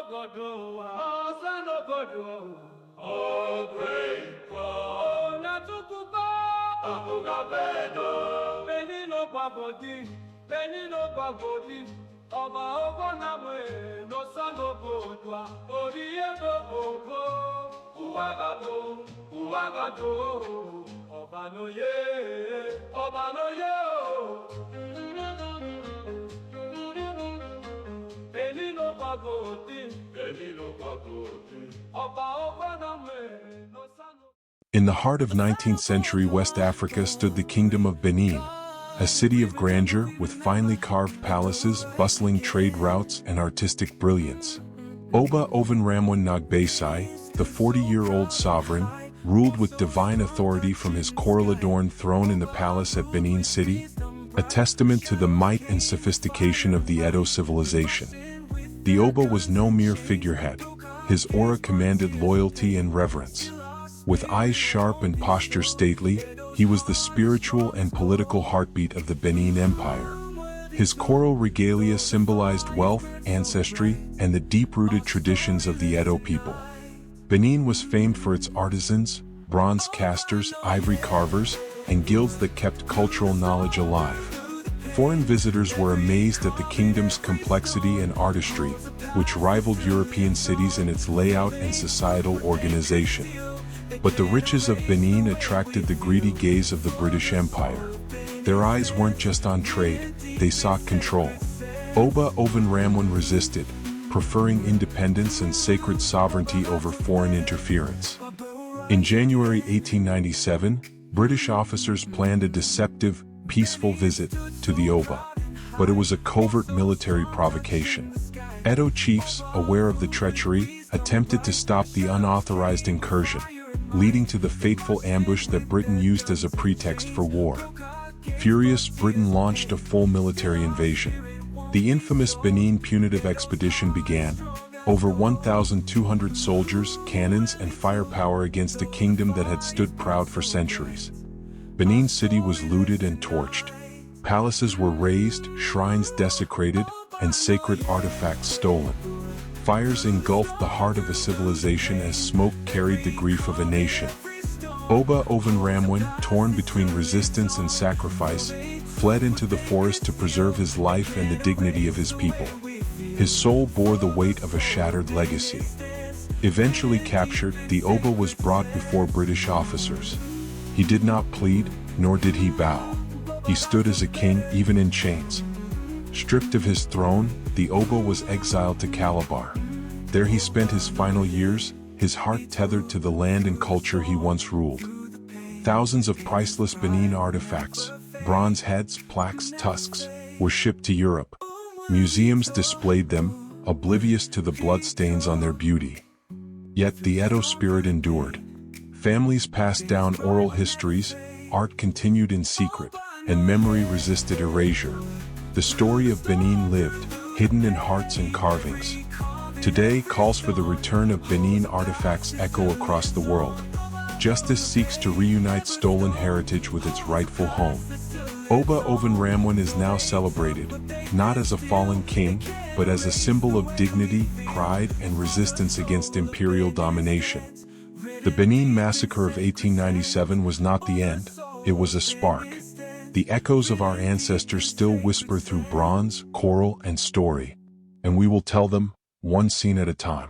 Ogodo wa, Osan Ogodo, O great God, Natukuba, Akuga Bedo, Benin Obabodi, Oba Ovonramwen, no San Ogodwa, Oriego Ogo, Uwagado, Obanoye, Benin Obabodi, Oba Ovonramwen, no San. In the heart of 19th century West Africa stood the Kingdom of Benin, a city of grandeur with finely carved palaces, bustling trade routes, and artistic brilliance. Oba Ovonramwen Nagbesai, the 40-year-old sovereign, ruled with divine authority from his coral-adorned throne in the palace at Benin City, a testament to the might and sophistication of the Edo civilization. The Oba was no mere figurehead. His aura commanded loyalty and reverence. With eyes sharp and posture stately, he was the spiritual and political heartbeat of the Benin Empire. His coral regalia symbolized wealth, ancestry, and the deep-rooted traditions of the Edo people. Benin was famed for its artisans, bronze casters, ivory carvers, and guilds that kept cultural knowledge alive. Foreign visitors were amazed at the kingdom's complexity and artistry, which rivaled European cities in its layout and societal organization. But the riches of Benin attracted the greedy gaze of the British Empire. Their eyes weren't just on trade, they sought control. Oba Ovonramwen resisted, preferring independence and sacred sovereignty over foreign interference. In January 1897, British officers planned a deceptive, peaceful visit to the Oba, but it was a covert military provocation. Edo chiefs, aware of the treachery, attempted to stop the unauthorized incursion, leading to the fateful ambush that Britain used as a pretext for war. Furious, Britain launched a full military invasion. The infamous Benin Punitive Expedition began, over 1,200 soldiers, cannons, and firepower against a kingdom that had stood proud for centuries. Benin City was looted and torched. Palaces were razed, shrines desecrated, and sacred artifacts stolen. Fires engulfed the heart of a civilization as smoke carried the grief of a nation. Oba Ovonramwen, torn between resistance and sacrifice, fled into the forest to preserve his life and the dignity of his people. His soul bore the weight of a shattered legacy. Eventually captured, the Oba was brought before British officers. He did not plead, nor did he bow. He stood as a king, even in chains. Stripped of his throne, the Oba was exiled to Calabar. There he spent his final years, his heart tethered to the land and culture he once ruled. Thousands of priceless Benin artifacts, bronze heads, plaques, tusks, were shipped to Europe. Museums displayed them, oblivious to the bloodstains on their beauty. Yet the Edo spirit endured. Families passed down oral histories, art continued in secret, and memory resisted erasure. The story of Benin lived, hidden in hearts and carvings. Today, calls for the return of Benin artifacts echo across the world. Justice seeks to reunite stolen heritage with its rightful home. Oba Ovonramwen is now celebrated, not as a fallen king, but as a symbol of dignity, pride, and resistance against imperial domination. The Benin Massacre of 1897 was not the end, it was a spark. The echoes of our ancestors still whisper through bronze, coral, and story, and we will tell them, one scene at a time.